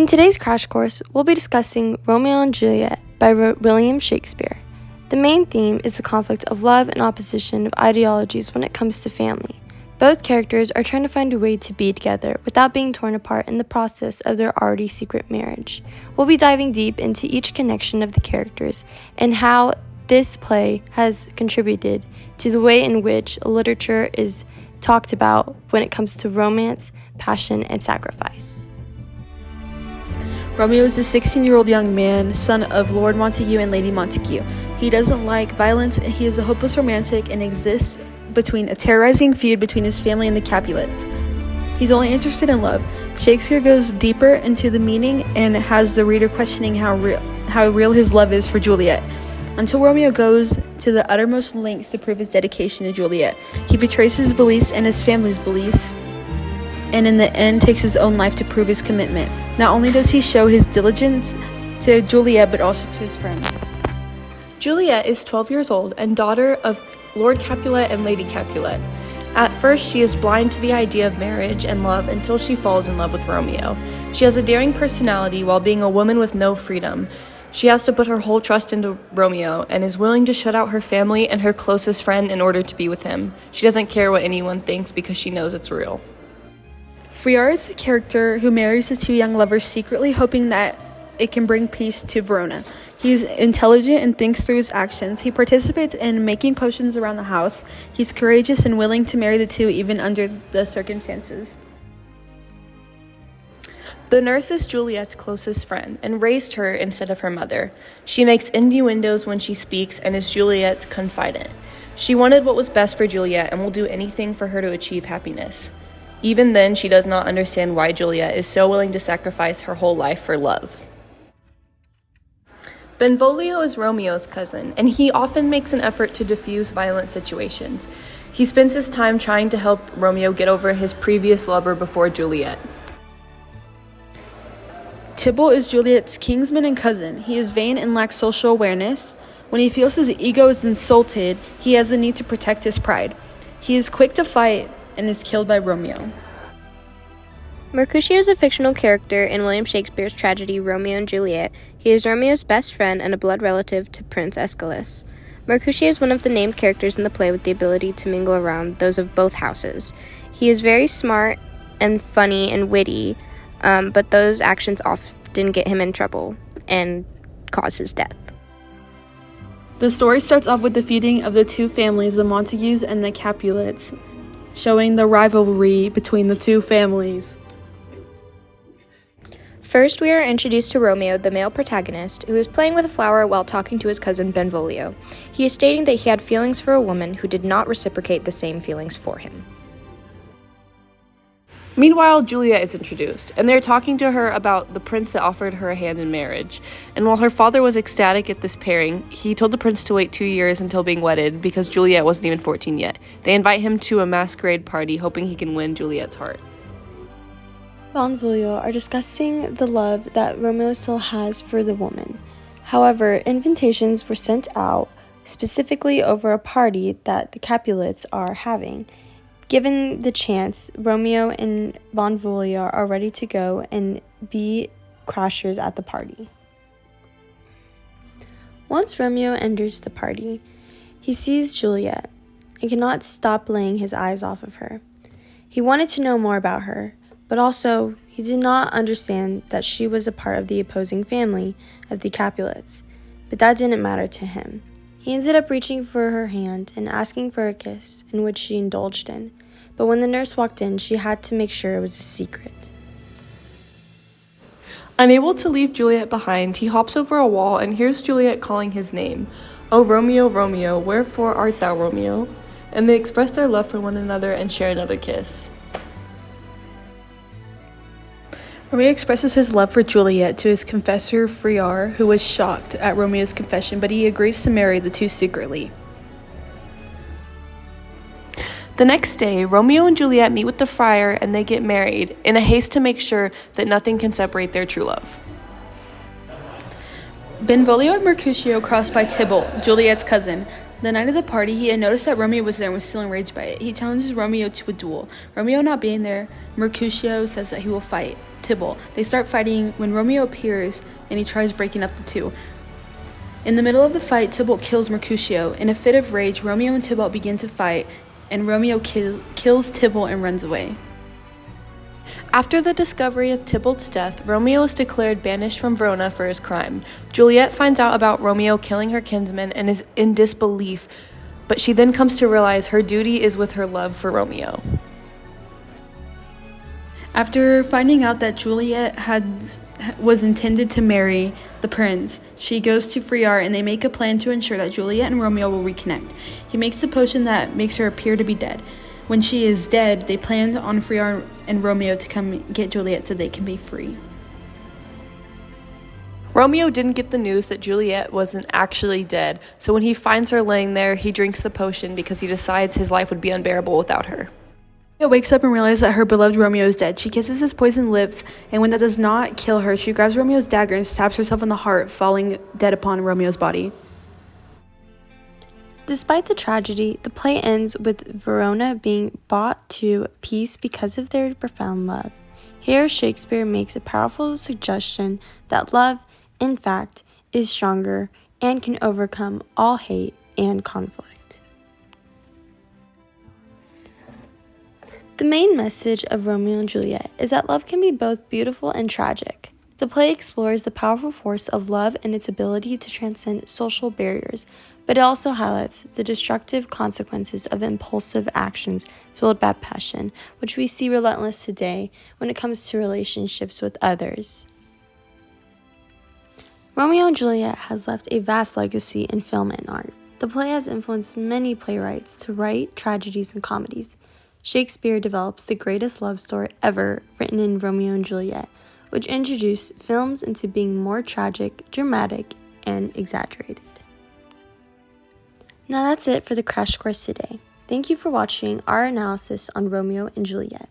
In today's crash course, we'll be discussing Romeo and Juliet by William Shakespeare. The main theme is the conflict of love and opposition of ideologies when it comes to family. Both characters are trying to find a way to be together without being torn apart in the process of their already secret marriage. We'll be diving deep into each connection of the characters and how this play has contributed to the way in which literature is talked about when it comes to romance, passion, and sacrifice. Romeo is a 16-year-old young man, son of Lord Montague and Lady Montague. He doesn't like violence, and he is a hopeless romantic and exists between a terrorizing feud between his family and the Capulets. He's only interested in love. Shakespeare goes deeper into the meaning and has the reader questioning how real his love is for Juliet, until Romeo goes to the uttermost lengths to prove his dedication to Juliet. He betrays his beliefs and his family's beliefs, and in the end takes his own life to prove his commitment. Not only does he show his diligence to Juliet, but also to his friends. Juliet is 12 years old and daughter of Lord Capulet and Lady Capulet. At first, she is blind to the idea of marriage and love until she falls in love with Romeo. She has a daring personality while being a woman with no freedom. She has to put her whole trust into Romeo and is willing to shut out her family and her closest friend in order to be with him. She doesn't care what anyone thinks because she knows it's real. Friar is a character who marries the two young lovers secretly, hoping that it can bring peace to Verona. He's intelligent and thinks through his actions. He participates in making potions around the house. He's courageous and willing to marry the two even under the circumstances. The nurse is Juliet's closest friend and raised her instead of her mother. She makes innuendos when she speaks and is Juliet's confidant. She wanted what was best for Juliet and will do anything for her to achieve happiness. Even then, she does not understand why Juliet is so willing to sacrifice her whole life for love. Benvolio is Romeo's cousin, and he often makes an effort to diffuse violent situations. He spends his time trying to help Romeo get over his previous lover before Juliet. Tybalt is Juliet's kinsman and cousin. He is vain and lacks social awareness. When he feels his ego is insulted, he has the need to protect his pride. He is quick to fight and is killed by Romeo. Mercutio is a fictional character in William Shakespeare's tragedy Romeo and Juliet. He is Romeo's best friend and a blood relative to Prince Aeschylus. Mercutio is one of the named characters in the play with the ability to mingle around those of both houses. He is very smart and funny and witty, but those actions often get him in trouble and cause his death. The story starts off with the feuding of the two families, the Montagues and the Capulets, showing the rivalry between the two families. First, we are introduced to Romeo, the male protagonist, who is playing with a flower while talking to his cousin Benvolio. He is stating that he had feelings for a woman who did not reciprocate the same feelings for him. Meanwhile, Juliet is introduced, and they're talking to her about the prince that offered her a hand in marriage. And while her father was ecstatic at this pairing, he told the prince to wait 2 years until being wedded because Juliet wasn't even 14 yet. They invite him to a masquerade party, hoping he can win Juliet's heart. Benvolio are discussing the love that Romeo still has for the woman. However, invitations were sent out specifically over a party that the Capulets are having. Given the chance, Romeo and Benvolio are ready to go and be crashers at the party. Once Romeo enters the party, he sees Juliet and cannot stop laying his eyes off of her. He wanted to know more about her, but also he did not understand that she was a part of the opposing family of the Capulets, but that didn't matter to him. He ended up reaching for her hand and asking for a kiss, in which she indulged in, but when the nurse walked in, she had to make sure it was a secret. Unable to leave Juliet behind, he hops over a wall and hears Juliet calling his name. "O Romeo, Romeo, wherefore art thou, Romeo?" And they express their love for one another and share another kiss. Romeo expresses his love for Juliet to his confessor Friar, who was shocked at Romeo's confession, but he agrees to marry the two secretly. The next day, Romeo and Juliet meet with the friar and they get married in a haste to make sure that nothing can separate their true love. Benvolio and Mercutio crossed by Tybalt, Juliet's cousin. The night of the party, he had noticed that Romeo was there and was still enraged by it. He challenges Romeo to a duel. Romeo not being there, Mercutio says that he will fight Tybalt. They start fighting when Romeo appears and he tries breaking up the two. In the middle of the fight, Tybalt kills Mercutio. In a fit of rage, Romeo and Tybalt begin to fight, and Romeo kills Tybalt and runs away. After the discovery of Tybalt's death, Romeo is declared banished from Verona for his crime. Juliet finds out about Romeo killing her kinsman and is in disbelief, but she then comes to realize her duty is with her love for Romeo. After finding out that Juliet was intended to marry the prince, she goes to Friar and they make a plan to ensure that Juliet and Romeo will reconnect. He makes a potion that makes her appear to be dead. When she is dead, they plan on Friar and Romeo to come get Juliet so they can be free. Romeo didn't get the news that Juliet wasn't actually dead, so when he finds her laying there, he drinks the potion because he decides his life would be unbearable without her. Juliet wakes up and realizes that her beloved Romeo is dead. She kisses his poisoned lips, and when that does not kill her, she grabs Romeo's dagger and stabs herself in the heart, falling dead upon Romeo's body. Despite the tragedy, the play ends with Verona being brought to peace because of their profound love. Here, Shakespeare makes a powerful suggestion that love, in fact, is stronger and can overcome all hate and conflict. The main message of Romeo and Juliet is that love can be both beautiful and tragic. The play explores the powerful force of love and its ability to transcend social barriers, but it also highlights the destructive consequences of impulsive actions fueled by passion, which we see relentless today when it comes to relationships with others. Romeo and Juliet has left a vast legacy in film and art. The play has influenced many playwrights to write tragedies and comedies. Shakespeare develops the greatest love story ever written in Romeo and Juliet, which introduced films into being more tragic, dramatic, and exaggerated. Now that's it for the Crash Course today. Thank you for watching our analysis on Romeo and Juliet.